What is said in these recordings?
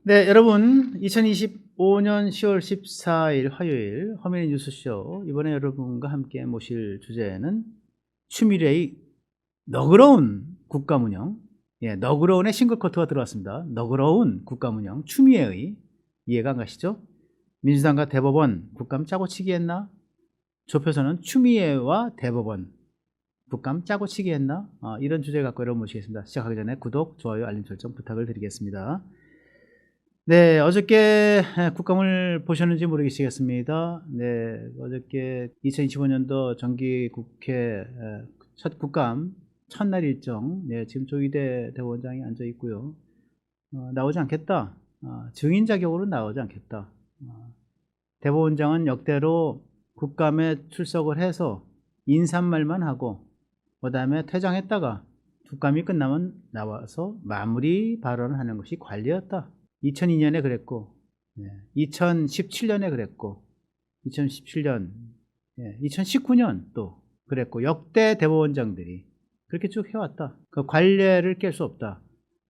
네, 여러분 2025년 10월 14일 화요일 허민의 뉴스쇼, 이번에 여러분과 함께 모실 주제는 추미래의 너그러운 국가운영, 너그러운의 싱글코트가 들어왔습니다. 너그러운 국가운영, 추미애의 이해가 안 가시죠? 민주당과 대법원 국감 짜고치기 했나? 좁혀서는 추미애와 대법원 국감 짜고치기 했나? 이런 주제 갖고 여러분 모시겠습니다. 시작하기 전에 구독, 좋아요, 알림 설정 부탁을 드리겠습니다. 네, 어저께 국감을 보셨는지 모르겠습니다. 네, 어저께 2025년도 정기국회 첫 국감 첫날 일정, 지금 조희대 대법원장이 앉아 있고요. 나오지 않겠다. 증인 자격으로 나오지 않겠다. 대법원장은 역대로 국감에 출석을 해서 인사말만 하고 그 다음에 퇴장했다가 국감이 끝나면 나와서 마무리 발언을 하는 것이 관례였다. 2002년에 그랬고, 2017년에 그랬고, 2017년, 2019년 또 그랬고, 역대 대법원장들이 그렇게 쭉 해왔다. 그 관례를 깰 수 없다.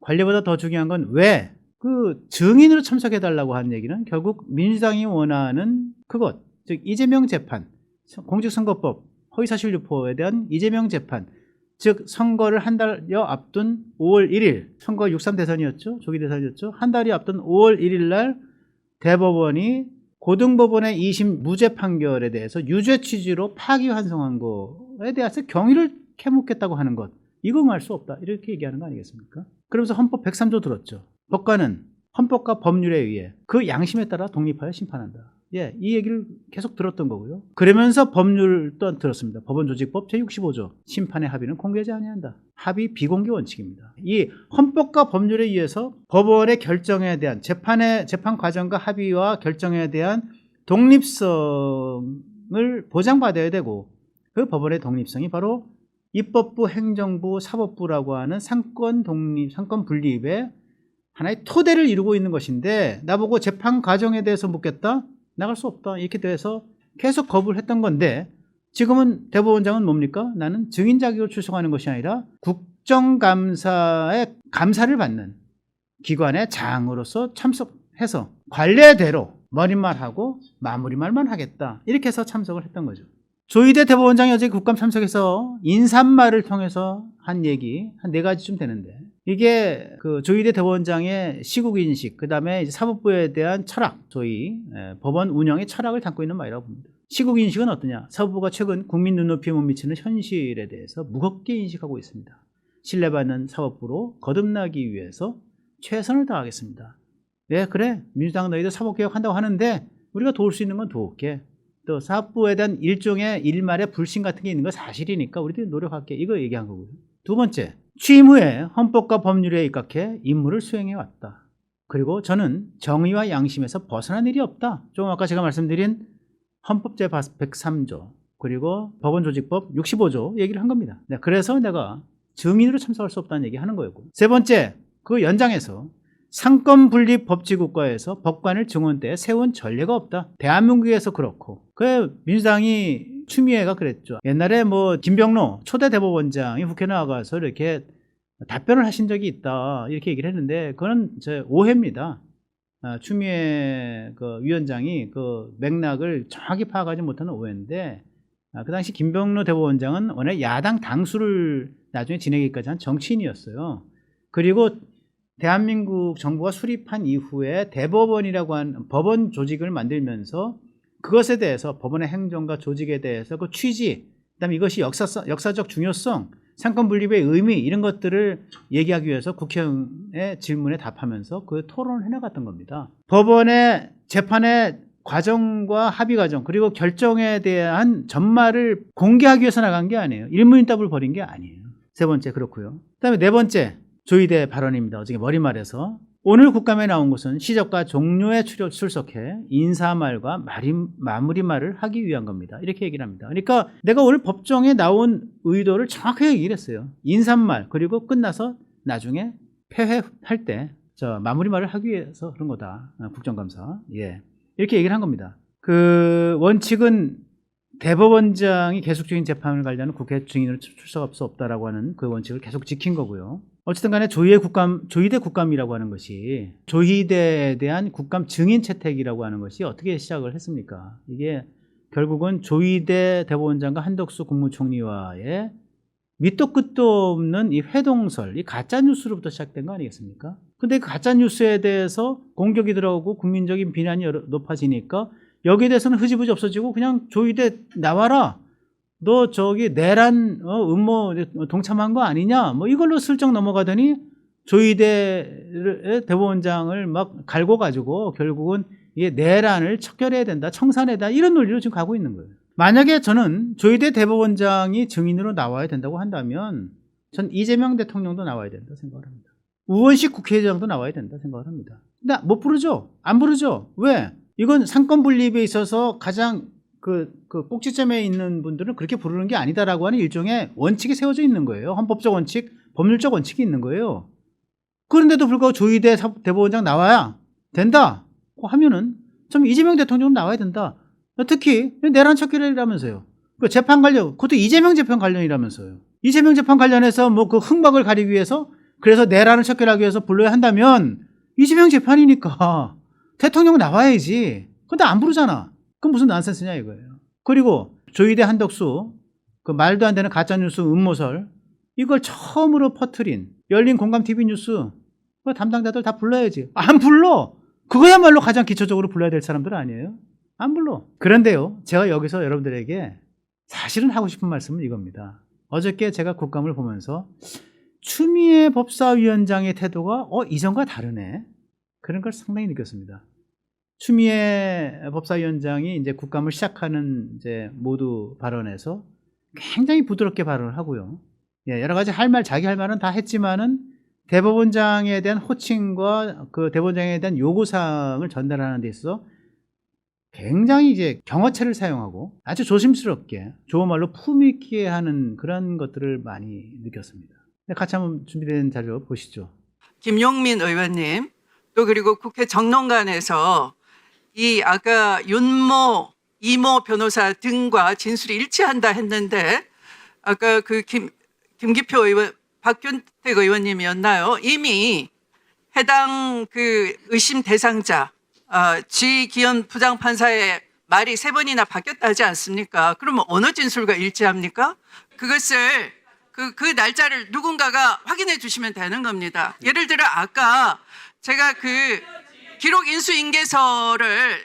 관례보다 더 중요한 건 왜 그 증인으로 참석해달라고 하는 얘기는 결국 민주당이 원하는 그것, 즉 이재명 재판, 공직선거법 허위사실 유포에 대한 이재명 재판, 즉 선거를 한 달여 앞둔 5월 1일, 선거 6.3 대선이었죠. 조기 대선이었죠. 한 달이 앞둔 5월 1일 날 대법원이 고등법원의 2심 무죄 판결에 대해서 유죄 취지로 파기환송한 거에 대해서 경위를 캐묻겠다고 하는 것, 이거 알 수 없다, 이렇게 얘기하는 거 아니겠습니까? 그러면서 헌법 103조 들었죠. 법관은 헌법과 법률에 의해 그 양심에 따라 독립하여 심판한다. 이 얘기를 계속 들었던 거고요. 그러면서 법률 또한 들었습니다. 법원조직법 제65조 심판의 합의는 공개하지 아니한다. 합의 비공개 원칙입니다. 이 헌법과 법률에 의해서 법원의 결정에 대한 재판 과정과 합의와 결정에 대한 독립성을 보장받아야 되고, 그 법원의 독립성이 바로 입법부, 행정부, 사법부라고 하는 상권 분립의 하나의 토대를 이루고 있는 것인데, 나보고 재판 과정에 대해서 묻겠다? 나갈 수 없다. 이렇게 돼서 계속 거부를 했던 건데, 지금은 대법원장은 뭡니까? 나는 증인 자격으로 출석하는 것이 아니라 국정감사의 감사를 받는 기관의 장으로서 참석해서 관례대로 머릿말하고 마무리말만 하겠다. 이렇게 해서 참석을 했던 거죠. 조희대 대법원장이 어제 국감 참석해서 인사말을 통해서 한 얘기 한 4가지쯤 되는데, 이게 그 조희대 대법원장의 시국인식, 그 다음에 사법부에 대한 철학, 소위 법원 운영의 철학을 담고 있는 말이라고 봅니다. 시국인식은 어떠냐? 사법부가 최근 국민 눈높이에 못 미치는 현실에 대해서 무겁게 인식하고 있습니다. 신뢰받는 사법부로 거듭나기 위해서 최선을 다하겠습니다. 그래, 민주당 너희들 사법개혁 한다고 하는데 우리가 도울 수 있는 건 도울게. 또 사법부에 대한 일종의 일말의 불신 같은 게 있는 거 사실이니까 우리들이 노력할게, 이거 얘기한 거고요. 두 번째, 취임 후에 헌법과 법률에 입각해 임무를 수행해 왔다. 그리고 저는 정의와 양심에서 벗어난 일이 없다. 좀 아까 제가 말씀드린 헌법 제103조 그리고 법원조직법 65조 얘기를 한 겁니다. 그래서 내가 증인으로 참석할 수 없다는 얘기 하는 거였고, 세 번째, 그 연장에서 상권 분립 법치국가에서 법관을 증언대에 세운 전례가 없다. 대한민국에서 그렇고, 그 민주당이 추미애가 그랬죠. 옛날에 뭐 김병로 초대 대법원장이 국회 나가서 이렇게 답변을 하신 적이 있다, 이렇게 얘기를 했는데, 그건 제 오해입니다. 추미애 그 위원장이 그 맥락을 정확히 파악하지 못하는 오해인데, 그 당시 김병로 대법원장은 원래 야당 당수를 나중에 지내기까지 한 정치인이었어요. 그리고 대한민국 정부가 수립한 이후에 대법원이라고 하는 법원 조직을 만들면서 그것에 대해서 법원의 행정과 조직에 대해서 그 취지, 그다음에 이것이 역사적 중요성, 상권 분립의 의미, 이런 것들을 얘기하기 위해서 국회의원의 질문에 답하면서 그 토론을 해나갔던 겁니다. 법원의 재판의 과정과 합의 과정, 그리고 결정에 대한 전말을 공개하기 위해서 나간 게 아니에요. 일문일답을 벌인 게 아니에요. 세 번째, 그렇고요. 그다음에 네 번째, 조희대 발언입니다. 어저께 머리말에서 오늘 국감에 나온 것은 시작과 종료에 출석해 인사말과 마무리말을 하기 위한 겁니다. 이렇게 얘기를 합니다. 그러니까 내가 오늘 법정에 나온 의도를 정확하게 얘기를 했어요. 인사말, 그리고 끝나서 나중에 폐회할 때 마무리말을 하기 위해서 그런 거다. 국정감사. 이렇게 얘기를 한 겁니다. 그 원칙은 대법원장이 계속적인 재판을 관리하는 국회 증인으로 출석할 수 없다라고 하는 그 원칙을 계속 지킨 거고요. 어쨌든 간에 조희대 국감이라고 하는 것이 조희대에 대한 국감 증인 채택이라고 하는 것이 어떻게 시작을 했습니까? 이게 결국은 조희대 대법원장과 한덕수 국무총리와의 밑도 끝도 없는 이 회동설, 이 가짜뉴스로부터 시작된 거 아니겠습니까? 근데 그 가짜뉴스에 대해서 공격이 들어오고 국민적인 비난이 높아지니까 여기에 대해서는 흐지부지 없어지고 그냥 조희대 나와라. 너 저기 내란 음모 동참한 거 아니냐? 뭐 이걸로 슬쩍 넘어가더니 조희대 대법원장을 막 갈고 가지고 결국은 이게 내란을 척결해야 된다, 청산해야 이런 논리로 지금 가고 있는 거예요. 만약에 저는 조희대 대법원장이 증인으로 나와야 된다고 한다면 전 이재명 대통령도 나와야 된다 생각을 합니다. 우원식 국회의장도 나와야 된다 생각을 합니다. 근데 못 부르죠? 안 부르죠? 왜? 이건 상권 분립에 있어서 가장 그 꼭지점에 있는 분들은 그렇게 부르는 게 아니다라고 하는 일종의 원칙이 세워져 있는 거예요. 헌법적 원칙, 법률적 원칙이 있는 거예요. 그런데도 불구하고 조희대 대법원장 나와야 된다 하면은 좀 이재명 대통령은 나와야 된다. 특히 내란 척결이라면서요. 그 재판 관련, 그것도 이재명 재판 관련이라면서요. 이재명 재판 관련해서 뭐 그 흑막을 가리기 위해서 그래서 내란을 척결하기 위해서 불러야 한다면 이재명 재판이니까 대통령 나와야지. 근데 안 부르잖아. 그럼 무슨 난센스냐 이거예요. 그리고 조희대 한덕수 그 말도 안 되는 가짜뉴스 음모설 이걸 처음으로 퍼뜨린 열린 공감 TV 뉴스 그 담당자들 다 불러야지. 안 불러. 그거야말로 가장 기초적으로 불러야 될 사람들 아니에요? 안 불러. 그런데요, 제가 여기서 여러분들에게 사실은 하고 싶은 말씀은 이겁니다. 어저께 제가 국감을 보면서 추미애 법사위원장의 태도가 이전과 다르네. 그런 걸 상당히 느꼈습니다. 추미애 법사위원장이 이제 국감을 시작하는 이제 모두 발언에서 굉장히 부드럽게 발언을 하고요. 예, 여러 가지 자기 할 말은 다 했지만은 대법원장에 대한 호칭과 그 대법원장에 대한 요구사항을 전달하는 데 있어서 굉장히 이제 경어체를 사용하고 아주 조심스럽게 좋은 말로 품위 있게 하는 그런 것들을 많이 느꼈습니다. 같이 한번 준비된 자료 보시죠. 김용민 의원님, 또 그리고 국회 정론관에서 이 아까 윤모, 이모 변호사 등과 진술이 일치한다 했는데 아까 그 김기표 의원, 박균택 의원님이었나요? 이미 해당 그 의심 대상자 지기현 부장판사의 말이 3번이나 바뀌었다 하지 않습니까? 그러면 어느 진술과 일치합니까? 그것을 그 날짜를 누군가가 확인해 주시면 되는 겁니다. 예를 들어 아까 제가 그 기록 인수인계서를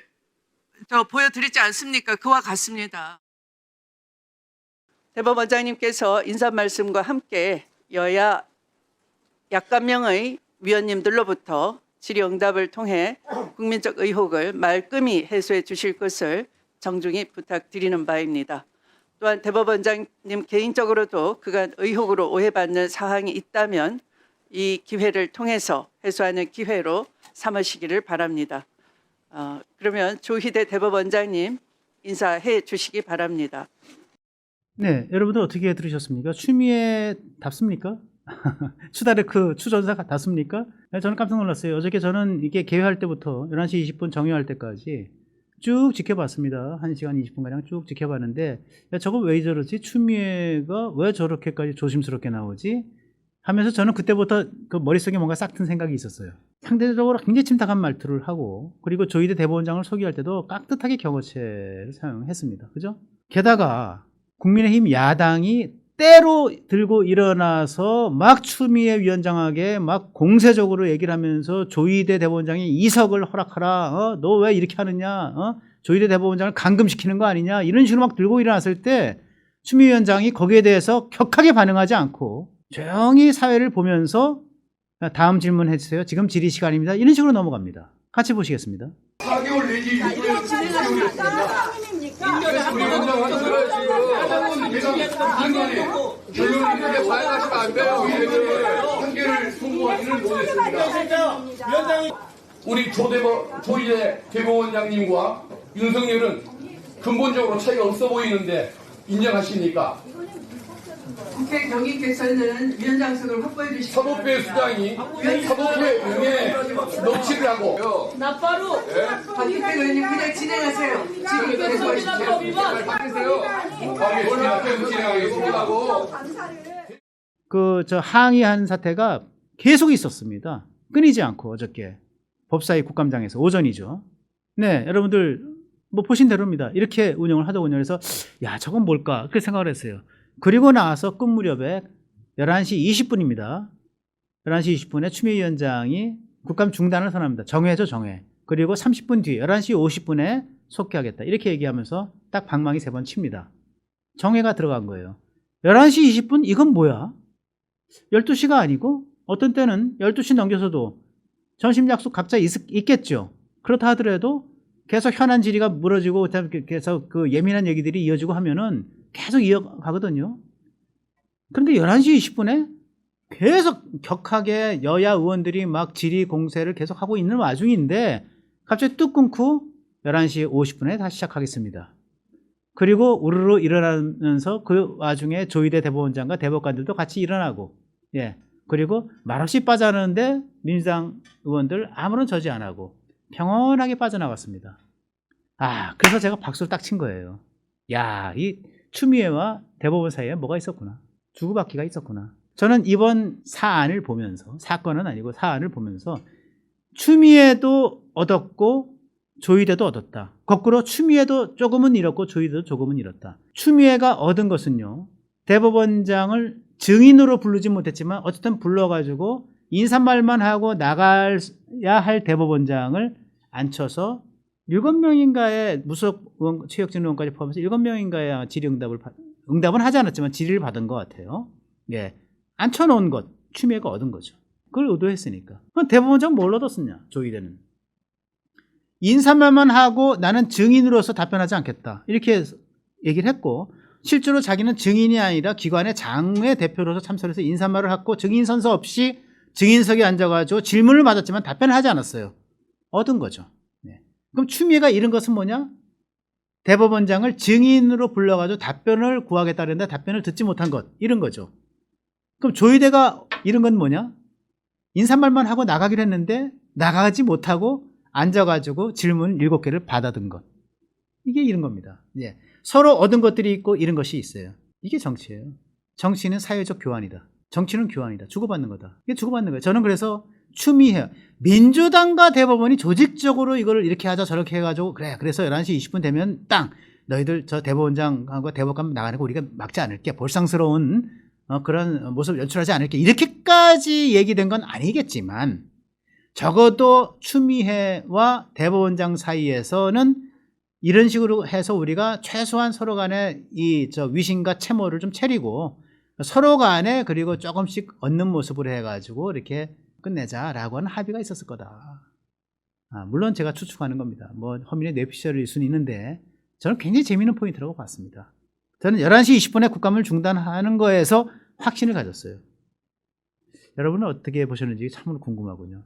보여드리지 않습니까? 그와 같습니다. 대법원장님께서 인사 말씀과 함께 여야 약간 명의 위원님들로부터 질의응답을 통해 국민적 의혹을 말끔히 해소해 주실 것을 정중히 부탁드리는 바입니다. 또한 대법원장님 개인적으로도 그간 의혹으로 오해받는 사항이 있다면 이 기회를 통해서 해소하는 기회로 삼으시기를 바랍니다. 그러면 조희대 대법원장님 인사해 주시기 바랍니다. 네, 여러분들 어떻게 들으셨습니까? 추미애 답습니까? 추다르크 추전사 답습니까? 네, 저는 깜짝 놀랐어요. 어저께 저는 이게 개회할 때부터 11시 20분 정회할 때까지 쭉 지켜봤습니다. 1시간 20분가량 쭉 지켜봤는데 야, 저거 왜 저러지? 추미애가 왜 저렇게까지 조심스럽게 나오지? 하면서 저는 그때부터 그 머릿속에 뭔가 싹 튼 생각이 있었어요. 상대적으로 굉장히 침착한 말투를 하고 그리고 조희대 대법원장을 소개할 때도 깍듯하게 경어체를 사용했습니다. 그죠? 게다가 국민의힘 야당이 때로 들고 일어나서 막 추미애 위원장에게 막 공세적으로 얘기를 하면서 조희대 대법원장이 이석을 허락하라. 너 왜 이렇게 하느냐. 조희대 대법원장을 감금시키는 거 아니냐. 이런 식으로 막 들고 일어났을 때 추미애 위원장이 거기에 대해서 격하게 반응하지 않고 조용히 사회를 보면서 다음 질문 해주세요. 지금 질의 시간입니다. 이런 식으로 넘어갑니다. 같이 보시겠습니다. 4개월 내지 6개월 진행했습니다. 결론을 이렇게 사용하시면 안 돼요. 한계를 통보하지는 못했습니다. 우리 조희대 대법원장님과 윤석열은 근본적으로 차이가 없어 보이는데 인정하십니까? 국회 경위께서는 위원장석을 확보해 주시기 사법부의 수장이 사법부의 명예에 넘치를 하고 나빠루 박규택 의원님 그냥 진행하세요. 지금 빨리 바뀌세요. 계속 진행하겠습니다. 그 저 항의한 사태가 계속 있었습니다. 끊이지 않고 어저께 법사위 국감장에서 오전이죠. 네, 여러분들 뭐 보신 대로입니다. 이렇게 운영을 하더군요. 그래서 야, 저건 뭘까? 그렇게 생각을 했어요. 그리고 나서 끝 무렵에 11시 20분입니다. 11시 20분에 추미애 국감 중단을 선언합니다. 정회죠, 정회. 그리고 30분 뒤 11시 50분에 속개하겠다. 이렇게 얘기하면서 딱 방망이 3번 칩니다. 정회가 들어간 거예요. 11시 20분? 이건 뭐야? 12시가 아니고 어떤 때는 12시 넘겨서도 점심 약속 각자 있겠죠. 그렇다 하더라도 계속 현안 질의가 물어지고 계속 그 예민한 얘기들이 이어지고 하면은 계속 이어가거든요. 그런데 11시 20분에 계속 격하게 여야 의원들이 막 질의 공세를 계속 하고 있는 와중인데 갑자기 뚝 끊고 11시 50분에 다시 시작하겠습니다. 그리고 우르르 일어나면서 그 와중에 조희대 대법원장과 대법관들도 같이 일어나고, 예. 그리고 말없이 빠져나가는데 민주당 의원들 아무런 저지 안 하고 평온하게 빠져나갔습니다. 아, 그래서 제가 박수를 딱 친 거예요. 야, 이 추미애와 대법원 사이에 뭐가 있었구나. 주고받기가 있었구나. 저는 이번 사안을 보면서, 사건은 아니고 사안을 보면서 추미애도 얻었고 조희대도 얻었다. 거꾸로 추미애도 조금은 잃었고 조희대도 조금은 잃었다. 추미애가 얻은 것은요, 대법원장을 증인으로 부르지 못했지만 어쨌든 불러가지고 인사말만 하고 나가야 할 대법원장을 앉혀서 7명인가의 무속 의원, 최혁진 의원까지 포함해서 7명인가의 응답은 하지 않았지만 질의를 받은 것 같아요. 예, 앉혀놓은 것, 추미애가 얻은 거죠. 그걸 의도했으니까. 그럼 대법원장 뭘 얻었느냐, 조희대는. 인사말만 하고 나는 증인으로서 답변하지 않겠다. 이렇게 얘기를 했고, 실제로 자기는 증인이 아니라 기관의 장외 대표로서 참석해서 인사말을 하고 증인 선서 없이 증인석에 앉아가지고 질문을 받았지만 답변을 하지 않았어요. 얻은 거죠. 네. 그럼 추미애가 잃은 것은 뭐냐? 대법원장을 증인으로 불러가지고 답변을 구하겠다는데 답변을 듣지 못한 것, 잃은 거죠. 그럼 조희대가 잃은 건 뭐냐? 인사말만 하고 나가기로 했는데 나가지 못하고 앉아가지고 질문 7개를 받아든 것. 이게 잃은 겁니다. 예. 서로 얻은 것들이 있고 잃은 것이 있어요. 이게 정치예요. 정치는 사회적 교환이다. 정치는 교환이다. 주고받는 거다. 이게 주고받는 거예요. 저는 그래서 추미애, 민주당과 대법원이 조직적으로 이걸 이렇게 하자 저렇게 해가지고 그래서 11시 20분 되면 너희들 저 대법원장과 대법관 나가는 거 우리가 막지 않을게. 볼상스러운 그런 모습을 연출하지 않을게. 이렇게까지 얘기된 건 아니겠지만 적어도 추미애와 대법원장 사이에서는 이런 식으로 해서 우리가 최소한 서로 간에 위신과 채모를 좀 차리고 서로 간에 그리고 조금씩 얻는 모습으로 해가지고 이렇게 끝내자라고 하는 합의가 있었을 거다. 물론 제가 추측하는 겁니다. 뭐 허민의 뇌피셜일 수는 있는데 저는 굉장히 재미있는 포인트라고 봤습니다. 저는 11시 20분에 국감을 중단하는 거에서 확신을 가졌어요. 여러분은 어떻게 보셨는지 참으로 궁금하군요.